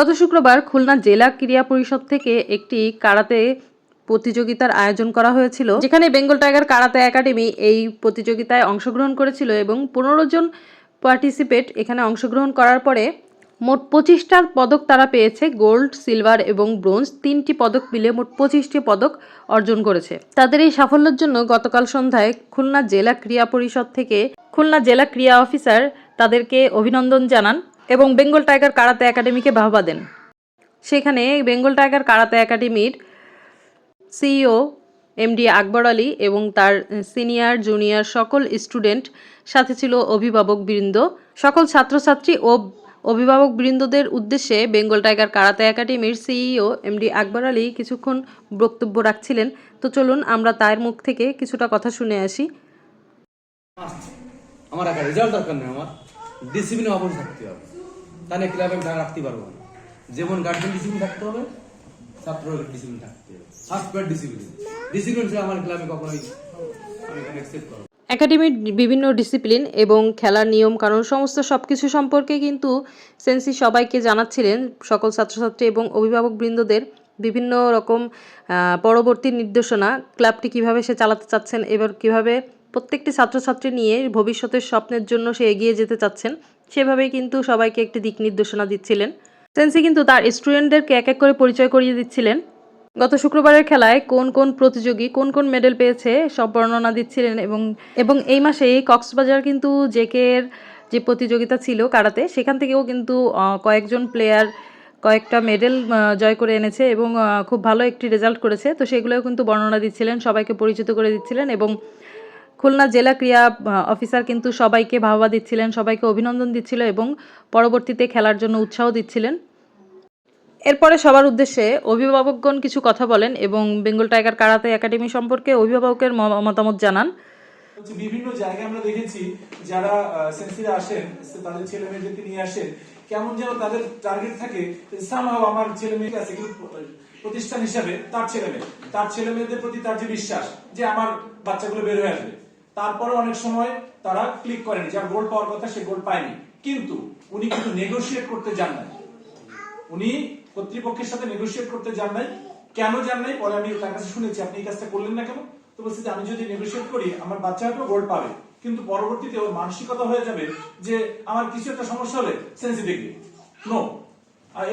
গত শুক্রবার খুলনা জেলা ক্রীড়া পরিষদ থেকে একটি কারাতে প্রতিযোগিতার আয়োজন করা হয়েছিল, যেখানে বেঙ্গল টাইগার কারাতে একাডেমি এই প্রতিযোগিতায় অংশগ্রহণ করেছিল এবং 15 জন পার্টিসিপেট এখানে অংশগ্রহণ করার পরে মোট 25টা পদক তারা পেয়েছে। গোল্ড, সিলভার এবং ব্রোঞ্জ 3টি পদক মিলে মোট 25টি পদক অর্জন করেছে। তাদের এই সাফল্যের জন্য গতকাল সন্ধ্যায় খুলনা জেলা ক্রীড়া পরিষদ থেকে খুলনা জেলা ক্রীড়া অফিসার তাদেরকে অভিনন্দন জানান এবং বেঙ্গল টাইগার কারাতে একাডেমিকে বাহবা দেন। সেখানে বেঙ্গল টাইগার কারাতে একাডেমির সিইও এমডি আকবর আলী এবং তার সিনিয়র জুনিয়র সকল স্টুডেন্ট, সাথে ছিল অভিভাবকবৃন্দ। সকল ছাত্রছাত্রী ও অভিভাবকবৃন্দদের উদ্দেশ্যে বেঙ্গল টাইগার কারাতে একাডেমির সিইও এমডি আকবর আলী কিছুক্ষণ বক্তব্য রাখছিলেন। তো চলুন আমরা তার মুখ থেকে কিছুটা কথা শুনে আসি। আমার একটা রেজাল্ট দরকার নেই, আমার ডিসিপ্লিন অবশ্যই থাকতে হবে, তাহলে ক্লাবে আমি রাখতে পারবো না। যেমন গার্জেন ডিসিপ্লিন থাকতে হবে, ছাত্র ডিসিপ্লিন থাকতে হবে। ফার্স্ট পার্ট ডিসিপ্লিন ছাড়া আমার ক্লাবে কখনোই আমি এখানে অ্যাকসেপ্ট করব। একাডেমির বিভিন্ন ডিসিপ্লিন এবং খেলার নিয়ম কানুন সমস্ত সবকিছু সম্পর্কে কিন্তু সেন্সি সবাইকে জানাচ্ছিলেন। সকল ছাত্রছাত্রী এবং অভিভাবকবৃন্দদের বিভিন্ন রকম পরবর্তী নির্দেশনা, ক্লাবটি কিভাবে সে চালাতে চাচ্ছেন, এবার কিভাবে প্রত্যেকটি ছাত্রছাত্রী নিয়ে ভবিষ্যতের স্বপ্নের জন্য সে এগিয়ে যেতে চাচ্ছেন, সেভাবেই কিন্তু সবাইকে একটি দিক নির্দেশনা দিচ্ছিলেন। সেন্সি কিন্তু তার স্টুডেন্টদেরকে এক এক করে পরিচয় করিয়ে দিচ্ছিলেন। গত শুক্রবারের খেলায় কোন কোন প্রতিযোগী কোন কোন মেডেল পেয়েছে সব বর্ণনা দিচ্ছিলেন এবং এই মাসেই কক্সবাজার কিন্তু জেকের যে প্রতিযোগিতা ছিল কারাতে, সেখান থেকেও কিন্তু কয়েকজন প্লেয়ার কয়েকটা মেডেল জয় করে এনেছে এবং খুব ভালো একটি রেজাল্ট করেছে। তো সেগুলোও কিন্তু বর্ণনা দিচ্ছিলেন, সবাইকে পরিচিত করে দিচ্ছিলেন এবং খুলনা জেলা ক্রীড়া অফিসার কিন্তু সবাইকে বাহবা দিচ্ছিলেন, সবাইকে অভিনন্দন দিচ্ছিল এবং পরবর্তীতে খেলার জন্য উৎসাহ দিচ্ছিলেন। এরপরে সবার উদ্দেশ্যে অভিভাবকগণ কিছু কথা বলেন এবং বেঙ্গল টাইগার কারাতে একাডেমি সম্পর্কে অভিভাবকের মতামত জানান। বিভিন্ন জায়গায় আমরা দেখেছি যারা সেন্সিরা আসেন, তাদের ছেলে মেয়েদেরকে নিয়ে আসেন, কেমন যেন তাদের টার্গেট থাকে, সামহাও আমার ছেলে মেয়ে আছে, কিন্তু প্রতিষ্ঠান হিসাবে তার ছেলে মেয়েদের প্রতি তার যে বিশ্বাস যে আমার বাচ্চাগুলো বের হয়ে আসবে, তারপরে অনেক সময় তারা ক্লিক করেনি, যার গোল পাওয়ার কথা সে গোল পায়নি। কিন্তু উনি কিন্তু নেগোশিয়েট করতে যান নাই, উনি কর্তৃপক্ষের সাথে নেগোশিয়েট করতে যান নাই। কেন যান নাই পরে আমি তার কাছে শুনেছি, আপনি এই কাজটা করলেন না কেন? তো বলছি যে আমি যদি নেগোশিয়েট করি আমার বাচ্চা হয়তো গোল পাবে, কিন্তু পরবর্তীতে ওর মানসিকতা হয়ে যাবে যে আমার কিছু একটা সমস্যা হলে সেন্সি দেখবে, নো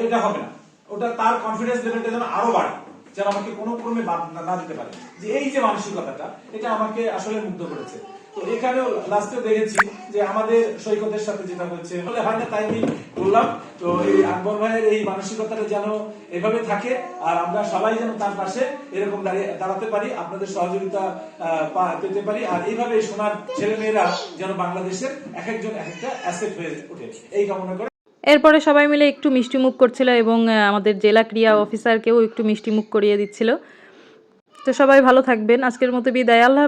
এটা হবে না। ওটা তার কনফিডেন্স লেভেলটা যেন আরো বাড়ে, যেন আমাকে কোনো ক্রমে বাদ না দিতে পারে। যে এই যে মানসিকতাটা, এটা আমাকে আসলে মুগ্ধ করেছে। তো এখানেও লাস্টে দেখেছি যে আমাদের সৈকতের সাথে যেটা হচ্ছে হয় না, তাই আমি বললাম। তো এই আকবর ভাইয়ের এই মানসিকতাটা যেন এভাবে থাকে আর আমরা সবাই যেন তার পাশে এরকম দাঁড়াতে পারি, আপনাদের সহযোগিতা পেতে পারি, আর এইভাবে সোনার ছেলে মেয়েরা যেন বাংলাদেশের এক একজন এক একটা অ্যাসেট হয়ে ওঠে, এই কামনা করে। এরপরে সবাই মিলে একটু মিষ্টি মুখ করছিল এবং আমাদের জেলা ক্রীড়া অফিসারকেও একটু মিষ্টি মুখ করিয়ে দিচ্ছিল। তো সবাই ভালো থাকবেন, আজকের মতো বিদায়, আল্লাহ।